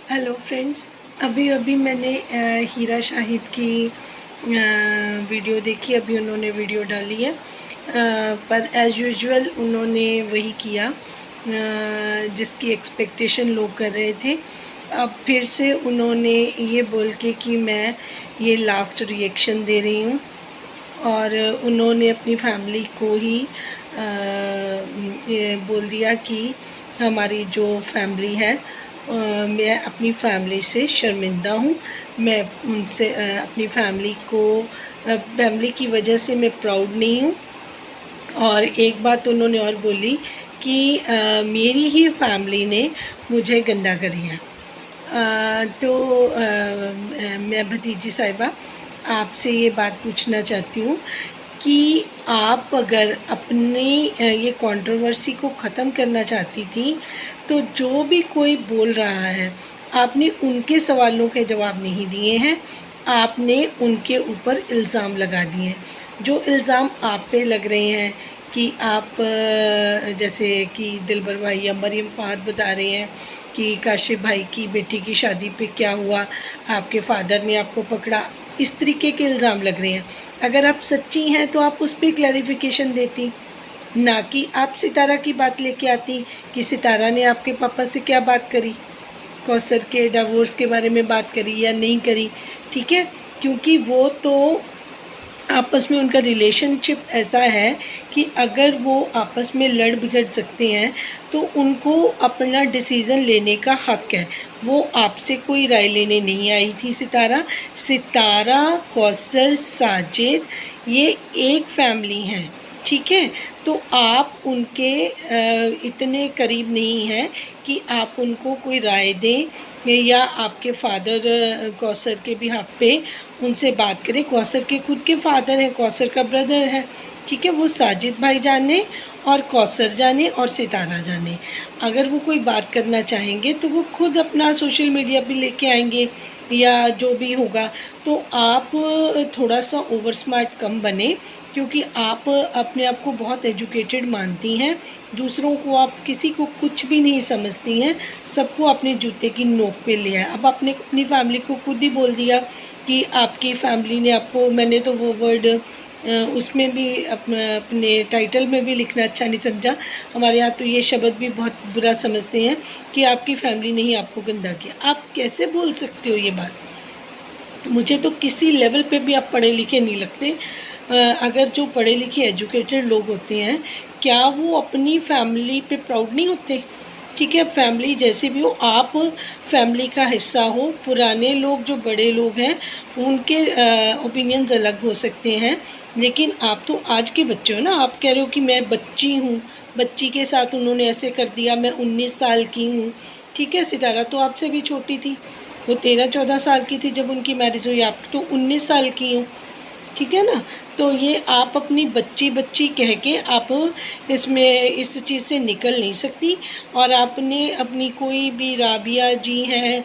Hello friends. अभी अभी मैंने हीरा शाहिद की वीडियो देखी। अभी उन्होंने वीडियो डाली है, पर एज़ यूजुअल उन्होंने वही किया जिसकी एक्सपेक्टेशन लोग कर रहे थे। अब फिर से उन्होंने ये बोल के कि मैं ये लास्ट रिएक्शन दे रही हूँ, और उन्होंने अपनी फैमिली को ही ये बोल दिया कि हमारी जो फैमिली है, मैं अपनी फैमिली से शर्मिंदा हूँ। मैं उनसे अपनी फैमिली की वजह से मैं प्राउड नहीं हूँ। और एक बात उन्होंने और बोली कि मेरी ही फैमिली ने मुझे गंदा कर दिया। तो मैं भतीजी साहिबा आपसे ये बात पूछना चाहती हूँ कि आप अगर अपनी ये कंट्रोवर्सी को ख़त्म करना चाहती थी, तो जो भी कोई बोल रहा है, आपने उनके सवालों के जवाब नहीं दिए हैं, आपने उनके ऊपर इल्ज़ाम लगा दिए हैं। जो इल्ज़ाम आप पे लग रहे हैं कि आप जैसे कि दिलबर भाई या मरीम फ़ाहद बता रहे हैं कि काशिफ भाई की बेटी की शादी पे क्या हुआ, आपके फ़ादर ने आपको पकड़ा, इस तरीके के इल्ज़ाम लग रहे हैं। अगर आप सच्ची हैं तो आप उस पर क्लैरिफिकेशन देती, ना कि आप सितारा की बात लेके आती कि सितारा ने आपके पापा से क्या बात करी, कौसर के डिवोर्स के बारे में बात करी या नहीं करी। ठीक है, क्योंकि वो तो आपस में उनका रिलेशनशिप ऐसा है कि अगर वो आपस में लड़ बिगड़ सकते हैं तो उनको अपना डिसीज़न लेने का हक़ है। वो आपसे कोई राय लेने नहीं आई थी। सितारा, कौसर, साजिद ये एक फैमिली हैं। ठीक है, तो आप उनके इतने करीब नहीं हैं कि आप उनको कोई राय दें या आपके फ़ादर कौसर के बिहाफ़ पे उनसे बात करें। कौसर के खुद के फ़ादर हैं, कौसर का ब्रदर है। ठीक है, वो साजिद भाई जाने और कौसर जाने और सितारा जाने। अगर वो कोई बात करना चाहेंगे तो वो खुद अपना सोशल मीडिया पे लेके आएंगे या जो भी होगा। तो आप थोड़ा सा ओवर स्मार्ट कम बने, क्योंकि आप अपने आप को बहुत एजुकेटेड मानती हैं। दूसरों को आप किसी को कुछ भी नहीं समझती हैं, सबको अपने जूते की नोक पे लिया है। अब आपने अपनी फैमिली को खुद ही बोल दिया कि आपकी फैमिली ने आपको, मैंने तो वो वर्ड उसमें भी अपने टाइटल में भी लिखना अच्छा नहीं समझा। हमारे यहाँ तो ये शब्द भी बहुत बुरा समझते हैं कि आपकी फैमिली ने ही आपको गंदा किया। आप कैसे बोल सकते हो ये बात? मुझे तो किसी लेवल पे भी आप पढ़े लिखे नहीं लगते। अगर जो पढ़े लिखे एजुकेटेड लोग होते हैं, क्या वो अपनी फैमिली पे प्राउड नहीं होते? ठीक है, फैमिली जैसे भी हो, आप फैमिली का हिस्सा हो। पुराने लोग, जो बड़े लोग हैं, उनके ओपिनियंस अलग हो सकते हैं, लेकिन आप तो आज के बच्चे हो ना। आप कह रहे हो कि मैं बच्ची हूँ, बच्ची के साथ उन्होंने ऐसे कर दिया, मैं 19 साल की हूँ। ठीक है, सितारा तो आपसे भी छोटी थी, वो 13-14 साल की थी जब उनकी मैरिज हुई, आप तो 19 साल की हो। ठीक है ना, तो ये आप अपनी बच्ची बच्ची कह के आप इसमें इस चीज़ से निकल नहीं सकती। और आपने अपनी कोई भी राबिया जी हैं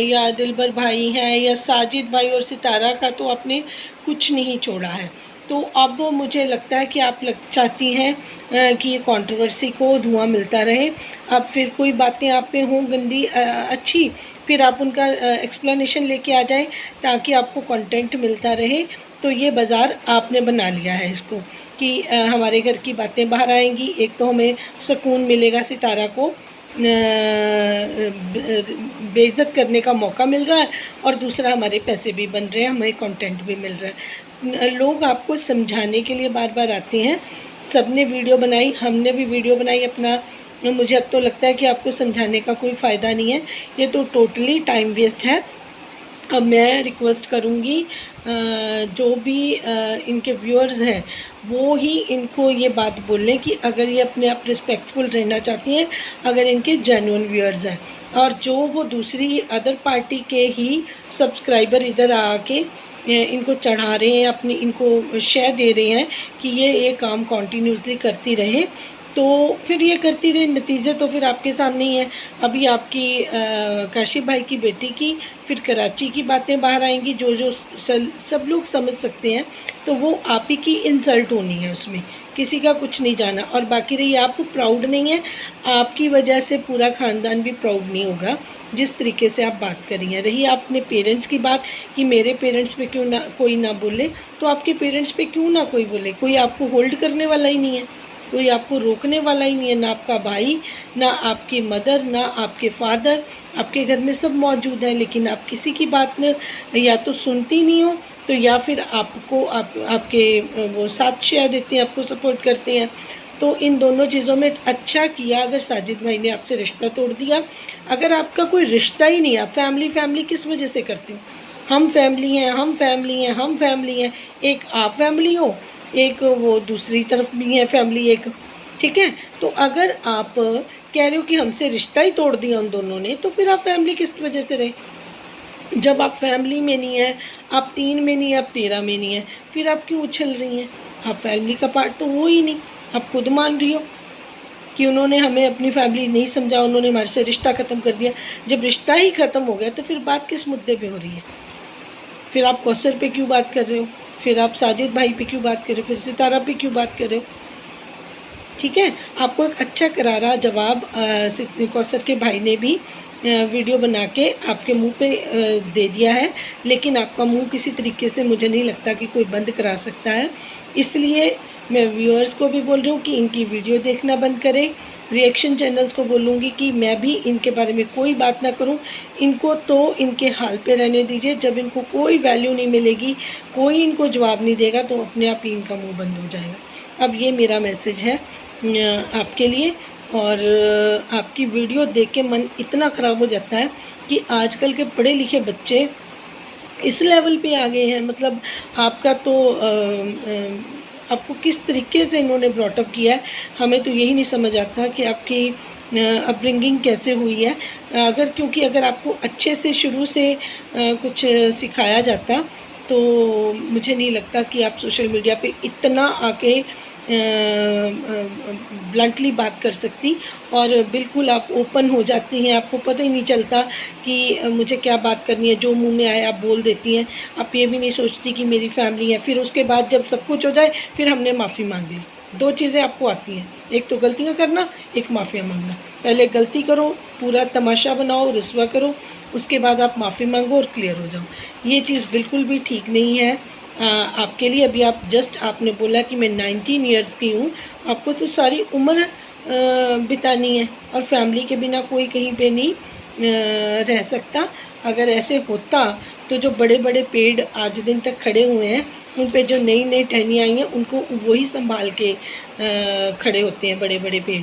या दिलबर भाई हैं या साजिद भाई और सितारा का तो आपने कुछ नहीं छोड़ा है। तो अब मुझे लगता है कि आप चाहती हैं कि ये कंट्रोवर्सी को धुआं मिलता रहे। अब फिर कोई बातें आप पे हों गंदी अच्छी, फिर आप उनका एक्सप्लेनेशन लेके आ जाएं ताकि आपको कंटेंट मिलता रहे। तो ये बाज़ार आपने बना लिया है इसको कि हमारे घर की बातें बाहर आएंगी। एक तो हमें सुकून मिलेगा, सितारा को बेइज्जत करने का मौका मिल रहा है, और दूसरा हमारे पैसे भी बन रहे हैं, हमें कंटेंट भी मिल रहा है। लोग आपको समझाने के लिए बार बार आते हैं। सबने वीडियो बनाई, हमने भी वीडियो बनाई अपना। मुझे अब तो लगता है कि आपको समझाने का कोई फ़ायदा नहीं है, ये तो टोटली टाइम वेस्ट है। अब मैं रिक्वेस्ट करूँगी जो भी इनके व्यूअर्स हैं, वो ही इनको ये बात बोल लें कि अगर ये अपने आप रिस्पेक्टफुल रहना चाहती हैं, अगर इनके जेन्युइन व्यूअर्स हैं, और जो वो दूसरी अदर पार्टी के ही सब्सक्राइबर इधर आके इनको चढ़ा रहे हैं, अपनी इनको शेयर दे रहे हैं कि ये काम कंटिन्यूसली करती रहे, तो फिर ये करती रही, नतीजे तो फिर आपके सामने ही है। अभी आपकी काशिफ भाई की बेटी की, फिर कराची की बातें बाहर आएंगी, जो जो सब लोग समझ सकते हैं, तो वो आप ही की इंसल्ट होनी है उसमें किसी का कुछ नहीं जाना। और बाकी रही आप प्राउड नहीं है, आपकी वजह से पूरा ख़ानदान भी प्राउड नहीं होगा जिस तरीके से आप बात कर रही हैं। रही आपने पेरेंट्स की बात कि मेरे पेरेंट्स पे क्यों ना कोई ना बोले, तो आपके पेरेंट्स पे क्यों ना कोई बोले, कोई आपको होल्ड करने वाला ही नहीं है, कोई आपको रोकने वाला ही नहीं है, ना आपका भाई, ना आपकी मदर, ना आपके फादर। आपके घर में सब मौजूद हैं, लेकिन आप किसी की बात में या तो सुनती नहीं हो, तो या फिर आपको आपके वो साथ शेयर देते हैं, आपको सपोर्ट करते हैं। तो इन दोनों चीज़ों में अच्छा किया अगर साजिद भाई ने आपसे रिश्ता तोड़ दिया। अगर आपका कोई रिश्ता ही नहीं है, फैमिली फैमिली किस वजह से करते हो? हम फैमिली हैं, हम फैमिली हैं, हम फैमिली हैं। एक आप फैमिली हो, एक वो दूसरी तरफ भी है फैमिली एक, ठीक है। तो अगर आप कह रहे हो कि हमसे रिश्ता ही तोड़ दिया उन दोनों ने, तो फिर आप फैमिली किस वजह से रहे? जब आप फैमिली में नहीं है, आप 3 में नहीं है, आप 13 में नहीं है, फिर आप क्यों उछल रही हैं? आप फैमिली का पार्ट तो हो ही नहीं। आप खुद मान रही हो कि उन्होंने हमें अपनी फैमिली नहीं समझा, उन्होंने हमारे से रिश्ता ख़त्म कर दिया। जब रिश्ता ही ख़त्म हो गया तो फिर बात किस मुद्दे पे हो रही है? फिर आप कौसर पे क्यों बात कर रहे हो? फिर आप साजिद भाई पे क्यों बात कर रहे हो? फिर सितारा पे क्यों बात कर रहे हो? ठीक है, आपको एक अच्छा करारा जवाब कौसर के भाई ने भी वीडियो बना के आपके मुंह पे दे दिया है, लेकिन आपका मुंह किसी तरीके से मुझे नहीं लगता कि कोई बंद करा सकता है। इसलिए मैं व्यूअर्स को भी बोल रही हूँ कि इनकी वीडियो देखना बंद करें। रिएक्शन चैनल्स को बोलूँगी कि मैं भी इनके बारे में कोई बात ना करूँ, इनको तो इनके हाल पे रहने दीजिए। जब इनको कोई वैल्यू नहीं मिलेगी, कोई इनको जवाब नहीं देगा, तो अपने आप ही इनका मुँह बंद हो जाएगा। अब ये मेरा मैसेज है आपके लिए। और आपकी वीडियो देख के मन इतना ख़राब हो जाता है कि आजकल के पढ़े लिखे बच्चे इस लेवल पे आ गए हैं। मतलब आपका तो आपको किस तरीके से इन्होंने ब्रॉटअप किया है, हमें तो यही नहीं समझ आता कि आपकी अपब्रिंगिंग कैसे हुई है। अगर आपको अच्छे से शुरू से कुछ सिखाया जाता, तो मुझे नहीं लगता कि आप सोशल मीडिया पे इतना आके ब्लंटली बात कर सकती, और बिल्कुल आप ओपन हो जाती हैं। आपको पता ही नहीं चलता कि मुझे क्या बात करनी है, जो मुंह में आए आप बोल देती हैं। आप ये भी नहीं सोचती कि मेरी फैमिली है। फिर उसके बाद जब सब कुछ हो जाए, फिर हमने माफ़ी मांग ली। 2 चीज़ें आपको आती हैं, एक तो गलतियाँ करना, एक माफ़िया मांगना। पहले गलती करो, पूरा तमाशा बनाओ, रुस्वा करो, उसके बाद आप माफ़ी मांगो और क्लियर हो जाओ। ये चीज़ बिल्कुल भी ठीक नहीं है आपके लिए। अभी आप जस्ट आपने बोला कि मैं 19 ईयर्स की हूँ, आपको तो सारी उम्र बितानी है, और फैमिली के बिना कोई कहीं पे नहीं रह सकता। अगर ऐसे होता तो जो बड़े बड़े पेड़ आज दिन तक खड़े हुए हैं, उन पे जो नई नई टहनियाँ आई हैं, उनको वही संभाल के खड़े होते हैं बड़े बड़े पेड़।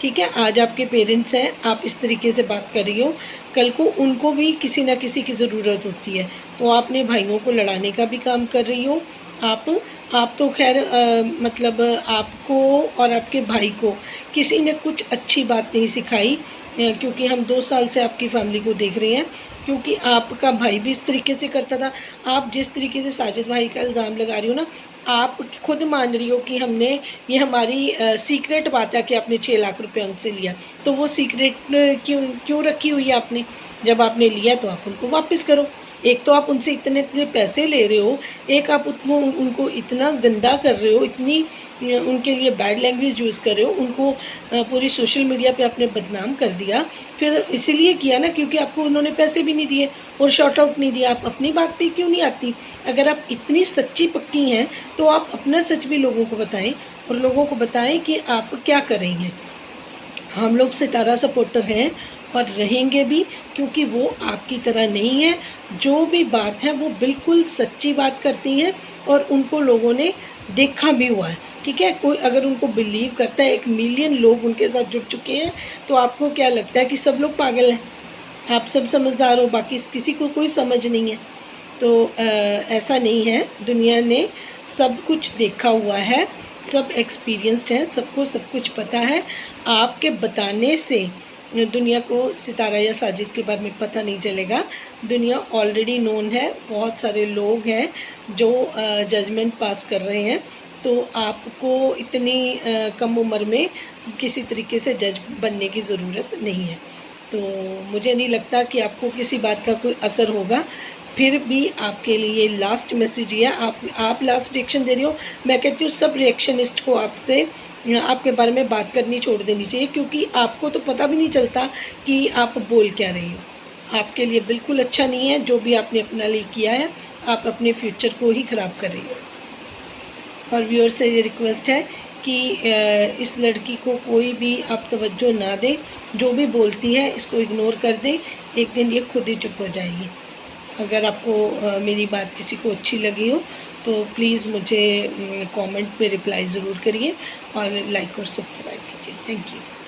ठीक है, आज आपके पेरेंट्स हैं, आप इस तरीके से बात कर रही हो, कल को उनको भी किसी ना किसी की ज़रूरत होती है, तो आप अपने भाइयों को लड़ाने का भी काम कर रही हो। आप तो खैर मतलब आपको और आपके भाई को किसी ने कुछ अच्छी बात नहीं सिखाई, क्योंकि हम 2 साल से आपकी फैमिली को देख रहे हैं। क्योंकि आपका भाई भी इस तरीके से करता था। आप जिस तरीके से साजिद भाई का इल्ज़ाम लगा रही हो ना, आप खुद मान रही हो कि हमने ये हमारी सीक्रेट बात है कि आपने 6 लाख रुपए उनसे लिया, तो वो सीक्रेट क्यों रखी हुई है आपने? जब आपने लिया तो आप उनको वापस करो। एक तो आप उनसे इतने इतने पैसे ले रहे हो, एक आप उनको इतना गंदा कर रहे हो, इतनी उनके लिए बैड लैंग्वेज यूज़ कर रहे हो, उनको पूरी सोशल मीडिया पे आपने बदनाम कर दिया। फिर इसीलिए किया ना क्योंकि आपको उन्होंने पैसे भी नहीं दिए और शॉर्ट आउट नहीं दिया। आप अपनी बात पे क्यों नहीं आती? अगर आप इतनी सच्ची पक्की हैं तो आप अपना सच भी लोगों को बताएं, और लोगों को बताएं कि आप क्या कर रही हैं। हम लोग सितारा सपोर्टर हैं और रहेंगे भी, क्योंकि वो आपकी तरह नहीं है। जो भी बात है वो बिल्कुल सच्ची बात करती हैं, और उनको लोगों ने देखा भी हुआ है। ठीक है, कोई अगर उनको बिलीव करता है, 1 मिलियन लोग उनके साथ जुड़ चुके हैं, तो आपको क्या लगता है कि सब लोग पागल हैं? आप सब समझदार हो, बाकी किसी को कोई समझ नहीं है? तो ऐसा नहीं है। दुनिया ने सब कुछ देखा हुआ है, सब एक्सपीरियंस्ड हैं, सबको सब कुछ पता है। आपके बताने से दुनिया को सितारा या साजिद के बारे में पता नहीं चलेगा। दुनिया ऑलरेडी नोन है, बहुत सारे लोग हैं जो जजमेंट पास कर रहे हैं। तो आपको इतनी कम उम्र में किसी तरीके से जज बनने की ज़रूरत नहीं है। तो मुझे नहीं लगता कि आपको किसी बात का कोई असर होगा, फिर भी आपके लिए लास्ट मैसेज ये है, आप लास्ट रिएक्शन दे रही हो। मैं कहती हूँ सब रिएक्शनिस्ट को आपसे आपके बारे में बात करनी छोड़ देनी चाहिए, क्योंकि आपको तो पता भी नहीं चलता कि आप बोल क्या रही हो। आपके लिए बिल्कुल अच्छा नहीं है जो भी आपने अपने लिए किया है, आप अपने फ्यूचर को ही ख़राब कर रही हो। और व्यूअर से ये रिक्वेस्ट है कि इस लड़की को कोई भी आप तवज्जो ना दें, जो भी बोलती है इसको इग्नोर कर दें, एक दिन ये खुद ही चुप हो जाएगी। अगर आपको मेरी बात किसी को अच्छी लगी हो तो प्लीज़ मुझे कमेंट पे रिप्लाई ज़रूर करिए और लाइक और सब्सक्राइब कीजिए। Thank you.